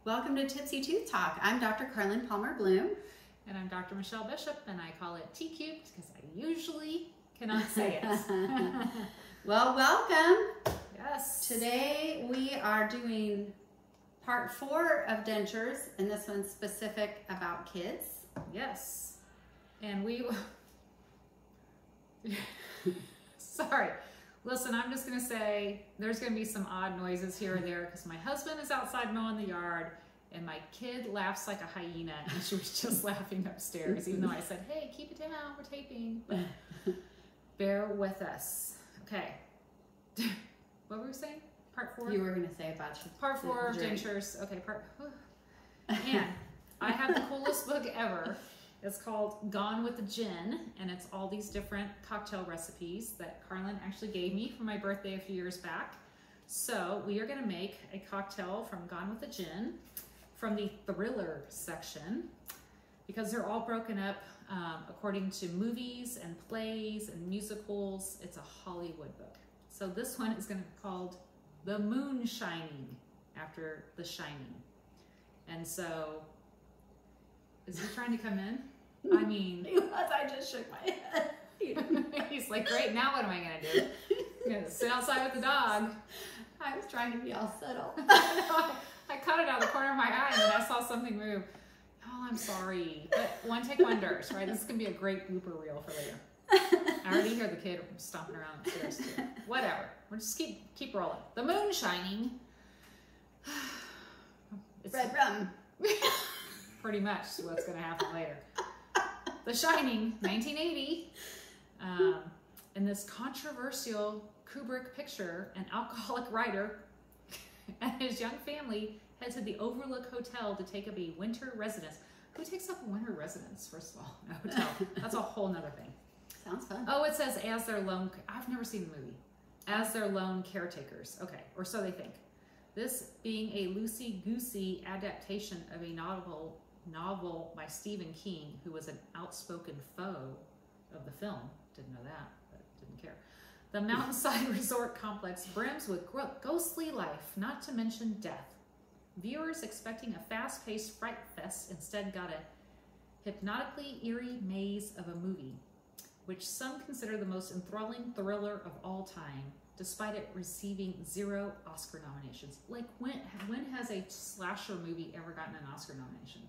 Welcome to Tipsy Tooth Talk. I'm Dr. Carlin Palmer Blume. And I'm Dr. Michelle Bishop, and I call it T-Cubed because I usually cannot say it. Well, welcome. Yes. Today we are doing part 4 of Dentures, and this one's specific about kids. Yes. And we... Sorry. Listen, I'm just going to say there's going to be some odd noises here or there because my husband is outside mowing the yard and my kid laughs like a hyena and she was just laughing upstairs even though I said, hey, keep it down, we're taping. But bear with us. Okay. What were we saying? Part 4? You were going to say about Part 4 of Dentures. Okay, and I have the coolest book ever. It's called Gone with the Gin, and it's all these different cocktail recipes that Carlin actually gave me for my birthday a few years back. So we are gonna make a cocktail from Gone with the Gin from the thriller section because they're all broken up according to movies and plays and musicals. It's a Hollywood book. So this one is gonna be called The Moonshining, after The Shining. And so, is he trying to come in? I mean... He was, I just shook my head. He's like, great, now what am I going to do? I'm going to sit outside with the dog. I was trying to be all subtle. I caught it out of the corner of my eye and then I saw something move. Oh, I'm sorry. But one take wonders, right? This is going to be a great blooper reel for later. I already hear the kid stomping around upstairs too. Whatever. We'll just keep rolling. The Moonshining. Red rum. Pretty much what's going to happen later. The Shining, 1980. In this controversial Kubrick picture, an alcoholic writer and his young family head to the Overlook Hotel to take up a winter residence. Who takes up a winter residence, first of all? A hotel. That's a whole nother thing. Sounds fun. Oh, it says as their lone... I've never seen the movie. As their lone caretakers. Okay, or so they think. This being a loosey-goosey adaptation of a novel by Stephen King, who was an outspoken foe of the film. Didn't know that, but didn't care. The mountainside resort complex brims with ghostly life, not to mention death. Viewers expecting a fast-paced fright fest instead got a hypnotically eerie maze of a movie, which some consider the most enthralling thriller of all time, despite it receiving 0 Oscar nominations. Like, when has a slasher movie ever gotten an Oscar nomination?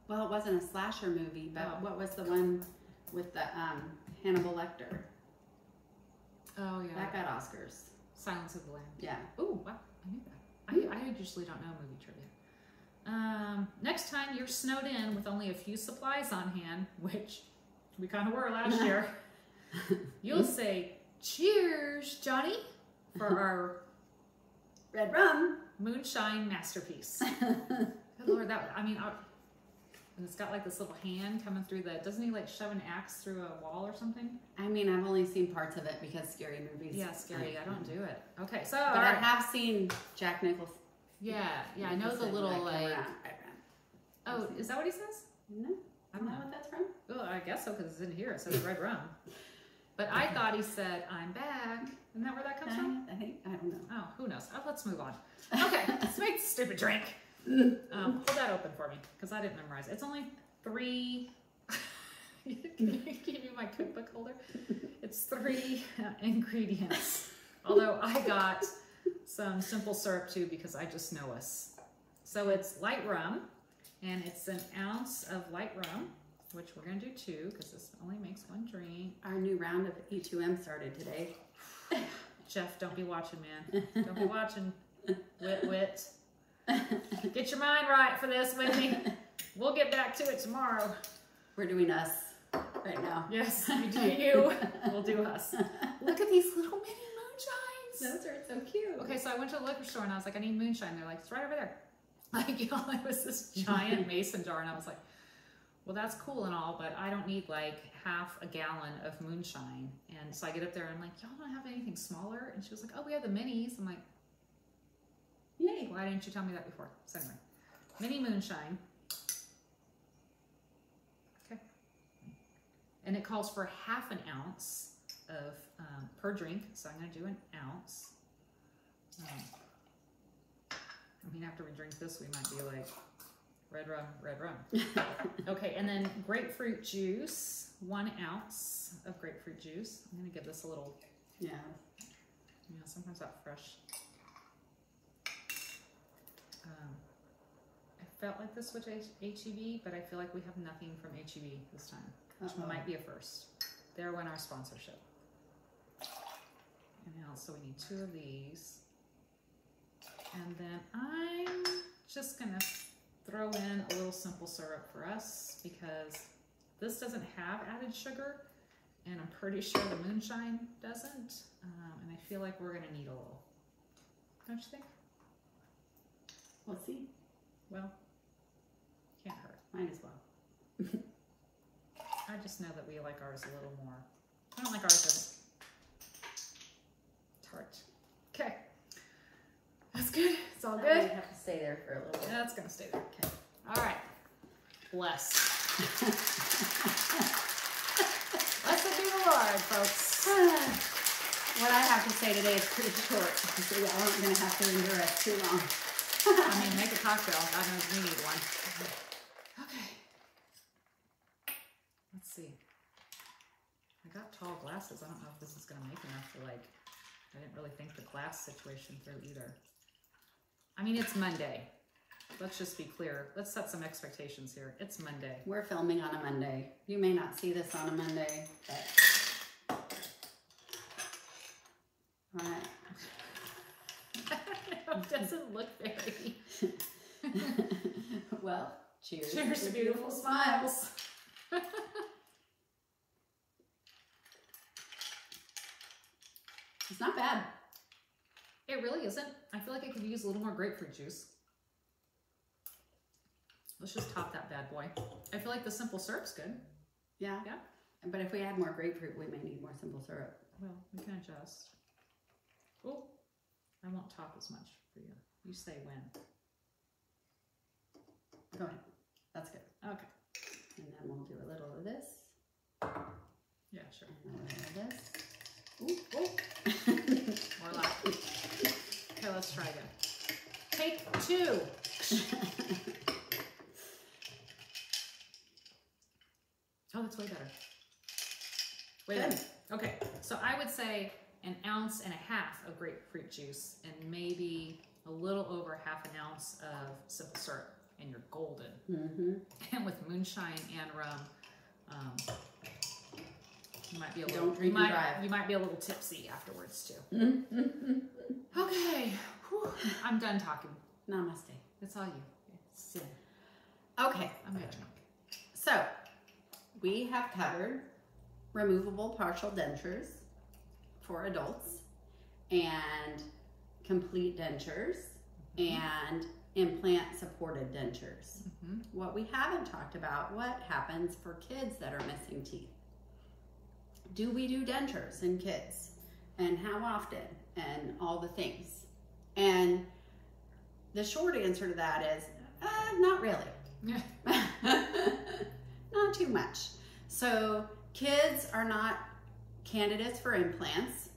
Well, it wasn't a slasher movie, but what was the one with the Hannibal Lecter? Oh, yeah. That got Oscars. Silence of the Lambs. Yeah. Oh, wow. I knew that. I usually don't know movie trivia. Next time you're snowed in with only a few supplies on hand, which we kind of were last year, you'll say, cheers, Johnny, for our red rum moonshine masterpiece. Good Lord, and it's got like this little hand coming through doesn't he like shove an axe through a wall or something? I mean, I've only seen parts of it because scary movies. Yeah, scary. I don't do it. Okay, so. But I have seen Jack Nicholson. Yeah, I know the little like. Oh, is that what he says? No, I don't know what that's from. Oh, I guess so because it's in here. It says red rum. But I thought he said, I'm back. Isn't that where that comes from? I don't know. Oh, who knows? Oh, let's move on. Okay, let's make this stupid drink. Hold that open for me because I didn't memorize it. It's only 3. Can you give me my cookbook holder? It's 3 ingredients. Although I got some simple syrup too because I just know us. So it's light rum, and it's an ounce of light rum, which we're going to do 2 because this only makes 1 drink. Our new round of E2M started today. Jeff, don't be watching, man. Don't be watching. Wit. Get your mind right for this with me. We'll get back to it tomorrow. We're doing us right now. Yes, you do you. We'll do us. Look at these little mini moonshines. Those are so cute. Okay, so I went to the liquor store and I was like, I need moonshine. They're like, it's right over there. Like, you know, it was this giant mason jar and I was like, well, that's cool and all, but I don't need like half a gallon of moonshine. And so I get up there and I'm like, y'all don't have anything smaller? And she was like, oh, we have the minis. I'm like, yay. Why didn't you tell me that before? So anyway, mini moonshine. Okay. And it calls for ½ an ounce of per drink. So I'm going to do an ounce. I'm mean, after we drink this, we might be like, red rum, red rum. Okay, and then grapefruit juice, 1 ounce of grapefruit juice. I'm gonna give this a little, Yeah. Sometimes that fresh. I felt like this was HEB, but I feel like we have nothing from HEB this time, which might be a first. There went our sponsorship. And now, so we need 2 of these. And then I'm just gonna throw in a little simple syrup for us because this doesn't have added sugar, and I'm pretty sure the Moonshine doesn't. And I feel like we're gonna need a little. Don't you think? We'll see. Well, can't hurt. Might as well. I just know that we like ours a little more. I don't like ours as tart. Okay. That's good. It's all good. You have to stay there for a little bit. That's gonna stay there. Okay. All right. Bless. Blessed be the Lord, folks. What I have to say today is pretty short, so y'all aren't going to have to endure us too long. I mean, make a cocktail. God knows we need one. Okay. Let's see. I got tall glasses. I don't know if this is going to make enough to like, I didn't really think the glass situation through either. I mean, it's Monday. Let's just be clear. Let's set some expectations here. It's Monday. We're filming on a Monday. You may not see this on a Monday, but... All right. It doesn't look very... Well, cheers. Cheers to beautiful smiles. It's not bad. It really isn't. I feel like I could use a little more grapefruit juice. Let's just top that bad boy. I feel like the simple syrup's good. Yeah. Yeah. But if we add more grapefruit, we may need more simple syrup. Well, we can adjust. Oh, I won't top as much for you. You say when. Go ahead. That's good. Okay. And then we'll do a little of this. Yeah, sure. And a little of this. Ooh, ooh. More loud. Okay, let's try again. Take 2. Oh, that's way better. Way better. Okay, so I would say 1.5 ounces of grapefruit juice and maybe a little over 1/2 ounce of simple syrup, and you're golden. Mm-hmm. And with Moonshine and rum, you might be a little. Don't drink and drive. You might be a little tipsy afterwards too. Mm-hmm. Okay, whew, I'm done talking. Namaste. That's all you. It's Okay. I'm gonna drink. So, we have covered removable partial dentures for adults and complete dentures and implant supported dentures. Mm-hmm. What we haven't talked about, what happens for kids that are missing teeth? Do we do dentures in kids? And how often? And all the things. And the short answer to that is, not really. Yeah. Not too much. So kids are not candidates for implants.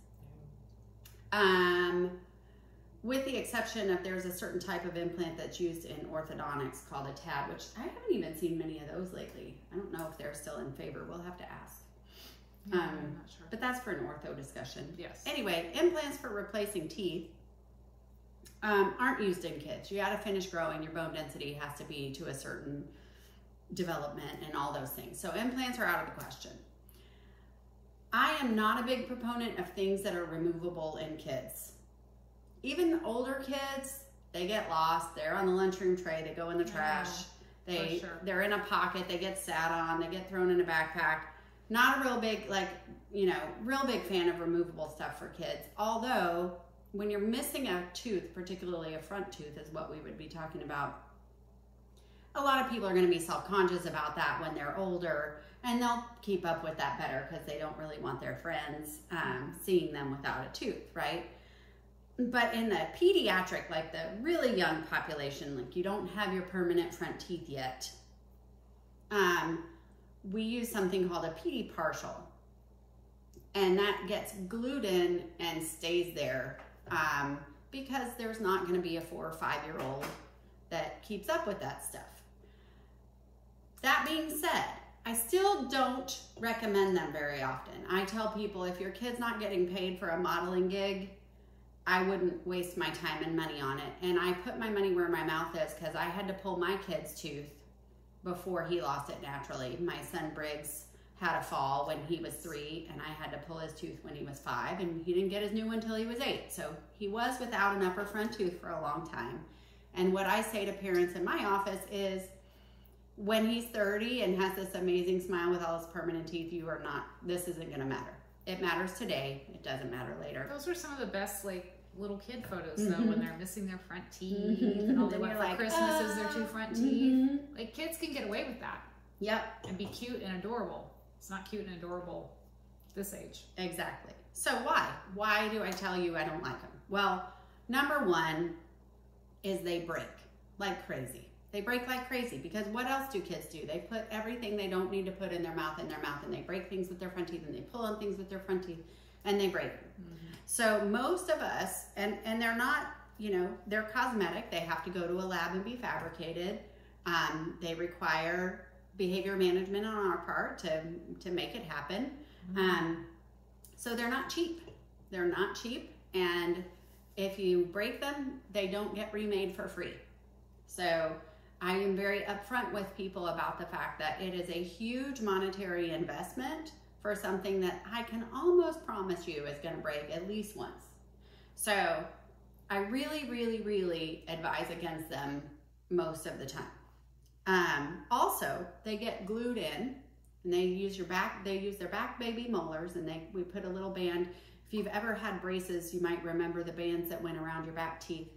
With the exception of there's a certain type of implant that's used in orthodontics called a tab, which I haven't even seen many of those lately. I don't know if they're still in favor. We'll have to ask. Yeah, I'm not sure. But that's for an ortho discussion. Yes. Anyway, implants for replacing teeth aren't used in kids. You got to finish growing. Your bone density has to be to a certain development and all those things. So implants are out of the question. I am not a big proponent of things that are removable in kids. Even older kids, they get lost. They're on the lunchroom tray. They go in the trash. They're in a pocket. They get sat on. They get thrown in a backpack. Not a real big, real big fan of removable stuff for kids. Although, when you're missing a tooth, particularly a front tooth is what we would be talking about, a lot of people are going to be self-conscious about that when they're older, and they'll keep up with that better because they don't really want their friends seeing them without a tooth, right? But in the pediatric, like the really young population, like you don't have your permanent front teeth yet, we use something called a pedi-partial, and that gets glued in and stays there because there's not going to be a 4 or 5 year old that keeps up with that stuff. That being said, I still don't recommend them very often. I tell people, if your kid's not getting paid for a modeling gig, I wouldn't waste my time and money on it. And I put my money where my mouth is, because I had to pull my kid's tooth before he lost it naturally. My son Briggs had a fall when he was 3, and I had to pull his tooth when he was 5, and he didn't get his new one until he was 8. So he was without an upper front tooth for a long time. And what I say to parents in my office is, when he's 30 and has this amazing smile with all his permanent teeth, this isn't gonna matter. It matters today, it doesn't matter later. Those were some of the best, like, little kid photos, though, when they're missing their front teeth, and all they want for Christmas is their 2 front teeth. Like, kids can get away with that. Yep. And be cute and adorable. It's not cute and adorable this age. Exactly. So why do I tell you I don't like them? Well, number one is they break like crazy. They break like crazy, because what else do kids do? They put everything they don't need to put in their mouth, and they break things with their front teeth, and they pull on things with their front teeth, and they break them. So most of us, and they're not, they're cosmetic. They have to go to a lab and be fabricated. They require behavior management on our part to make it happen. So they're not cheap. They're not cheap. And if you break them, they don't get remade for free. So I am very upfront with people about the fact that it is a huge monetary investment for something that I can almost promise you is going to break at least once. So I really, really, really advise against them most of the time. Also, they get glued in, and they use their back baby molars, and we put a little band. If you've ever had braces, you might remember the bands that went around your back teeth,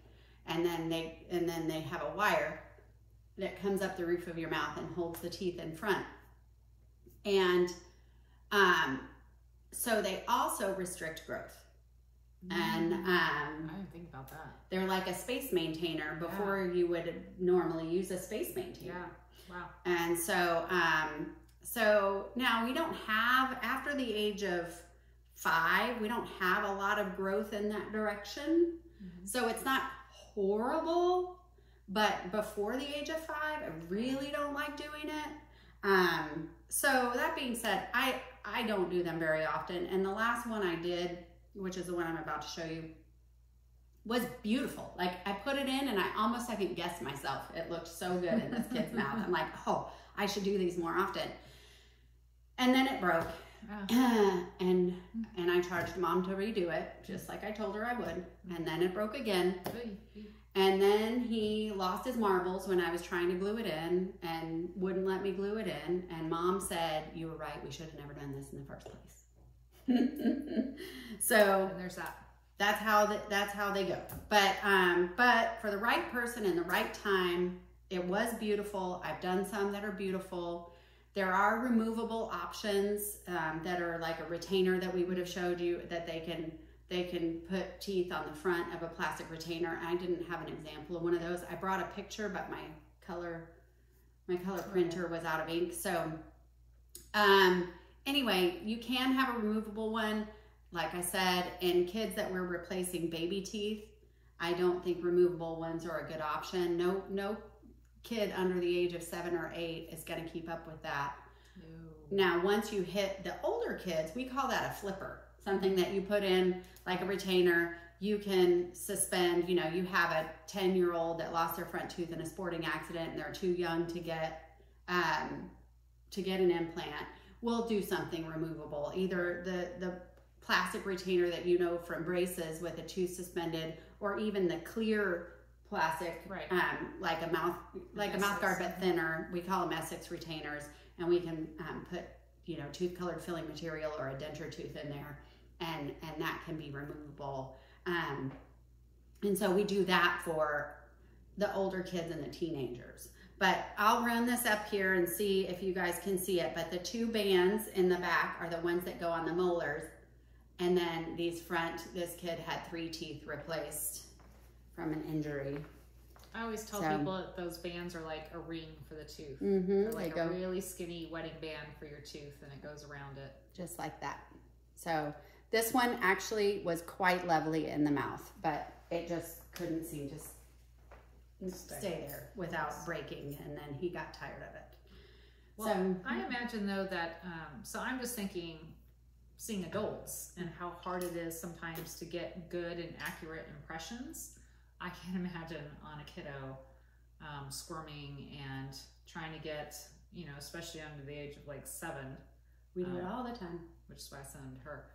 and then they have a wire that comes up the roof of your mouth and holds the teeth in front. And so they also restrict growth. And I didn't think about that. They're like a space maintainer before you would normally use a space maintainer. Yeah. Wow. And so so now we don't have, after the age of 5, we don't have a lot of growth in that direction. So it's not horrible, but before the age of 5, I really don't like doing it. So that being said, I don't do them very often. And the last one I did, which is the one I'm about to show you, was beautiful. Like, I put it in and I almost second guessed myself. It looked so good in this kid's mouth. I'm like, oh, I should do these more often. And then it broke. And I charged Mom to redo it, just like I told her I would. And then it broke again. And then he lost his marbles when I was trying to glue it in and wouldn't let me glue it in. And Mom said, you were right, we should have never done this in the first place. So and there's that. That's how they go. But for the right person in the right time, it was beautiful. I've done some that are beautiful. There are removable options that are like a retainer that we would have showed you, that they can put teeth on the front of a plastic retainer. I didn't have an example of one of those. I brought a picture, but my color printer was out of ink. So anyway, you can have a removable one. Like I said, in kids that we're replacing baby teeth, I don't think removable ones are a good option. No kid under the age of 7 or 8 is going to keep up with that. No. Now, once you hit the older kids, we call that a flipper. Something that you put in like a retainer. You can suspend, you have a 10-year-old that lost their front tooth in a sporting accident and they're too young to get an implant. We'll do something removable. Either the plastic retainer that from braces with a tooth suspended, or even the clear plastic, right. like a mouth guard but thinner. We call them Essex retainers, and we can put tooth colored filling material or a denture tooth in there, and that can be removable. And so we do that for the older kids and the teenagers. But I'll run this up here and see if you guys can see it. But the 2 bands in the back are the ones that go on the molars. And then this kid had 3 teeth replaced from an injury. I always tell people that those bands are like a ring for the tooth. They're like a really skinny wedding band for your tooth, and it goes around it. Just like that. So this one actually was quite lovely in the mouth, but it just couldn't seem to stay there without breaking, and then he got tired of it. Well, so I imagine though that, so I'm just thinking, seeing adults and how hard it is sometimes to get good and accurate impressions. I can't imagine on a kiddo squirming and trying to get, you know, especially under the age of like 7. We do it all the time. Which is why I sent her.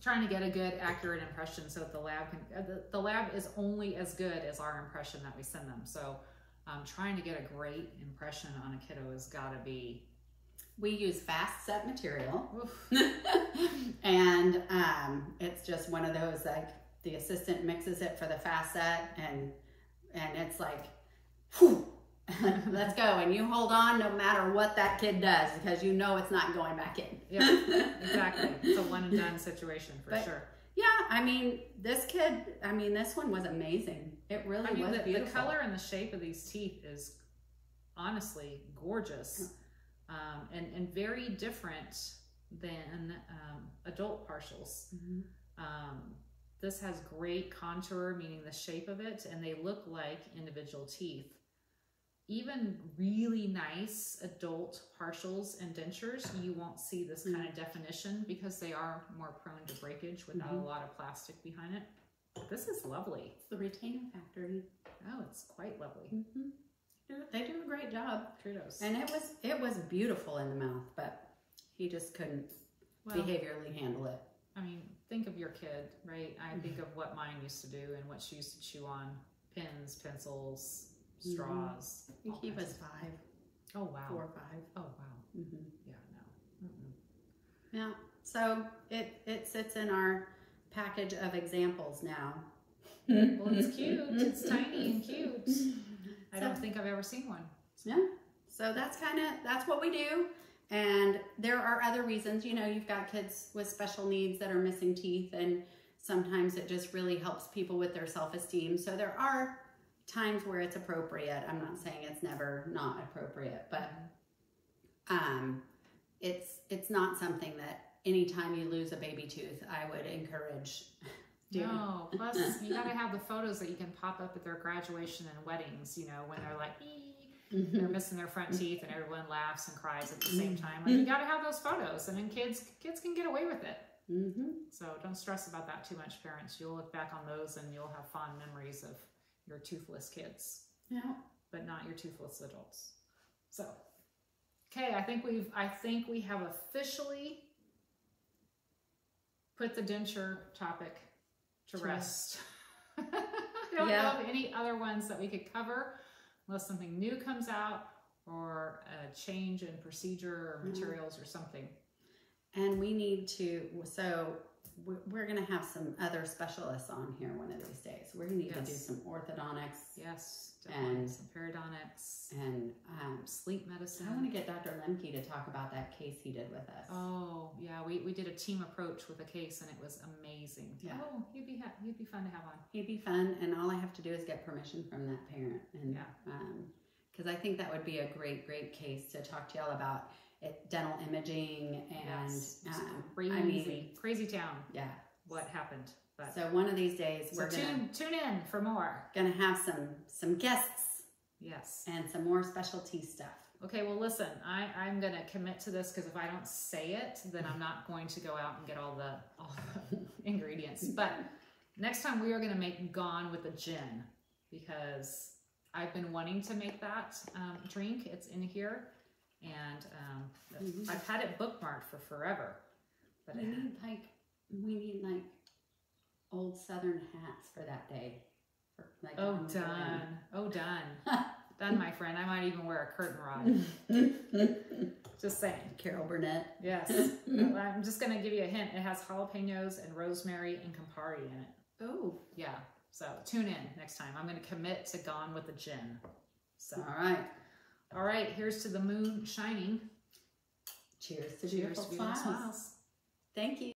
Trying to get a good, accurate impression so that the lab can, the lab is only as good as our impression that we send them. So trying to get a great impression on a kiddo has got to be. We use fast set material. And it's just one of those, like, the assistant mixes it for the fast set, and it's like, whew, let's go. And you hold on no matter what that kid does, because you know it's not going back in. Yeah, exactly. It's a one and done situation for sure. Yeah, I mean, this one was amazing. It really was beautiful. The color and the shape of these teeth is honestly gorgeous, and very different than adult partials. This has great contour, meaning the shape of it, and they look like individual teeth. Even really nice adult partials and dentures, you won't see this kind of definition because they are more prone to breakage without a lot of plastic behind it. This is lovely. It's the retainer factory. Oh, it's quite lovely. They do a great job. Kudos. And it was beautiful in the mouth, but he just couldn't behaviorally handle it. I mean, think of your kid, right? I think of what mine used to do and what she used to chew on: pins, pencils, straws. I think he was 5. Oh, wow. 4 or 5. Oh, wow. Yeah, no. Yeah, so it sits in our package of examples now. Well, it's cute. It's tiny and cute. I don't think I've ever seen one. Yeah, so that's what we do. And there are other reasons, you know, you've got kids with special needs that are missing teeth, and sometimes it just really helps people with their self-esteem. So there are times where it's appropriate. I'm not saying it's never not appropriate, but it's not something that anytime you lose a baby tooth, I would encourage doing. No, plus you got to have the photos that you can pop up at their graduation and weddings, you know, when they're like, they're missing their front teeth and everyone laughs and cries at the same time. Like, you got to have those photos, and then kids can get away with it. So don't stress about that too much, parents. You'll look back on those and you'll have fond memories of your toothless kids. Yeah. But not your toothless adults. So, okay, I think we have officially put the denture topic to rest. I don't know of any other ones that we could cover unless something new comes out or a change in procedure or materials or something. And we need to, so we're going to have some other specialists on here one of these days. We're going to need to do some orthodontics. Yes, definitely. And some periodontics. And sleep medicine. I want to get Dr. Lemke to talk about that case he did with us. Oh, yeah. We did a team approach with a case, and it was amazing. Yeah. Oh, he'd be fun to have on. He'd be fun, and all I have to do is get permission from that parent. And because I think that would be a great case to talk to y'all about. Dental imaging and crazy town. Yeah, what happened? But so one of these days we're gonna tune in for more. Gonna have some guests. Yes, and some more specialty stuff. Okay, well listen, I'm gonna commit to this because if I don't say it, then I'm not going to go out and get all the ingredients. But next time we are gonna make Gone with the Gin, because I've been wanting to make that drink. It's in here. And I've had it bookmarked for forever. But we need like old Southern hats for that day. Done, my friend. I might even wear a curtain rod. Just saying. Carol Burnett. Yes. I'm just gonna give you a hint. It has jalapenos and rosemary and Campari in it. Oh, yeah. So tune in next time. I'm gonna commit to Gone with the Gin. So all right, here's to the moon shining. Cheers to beautiful smiles. Thank you.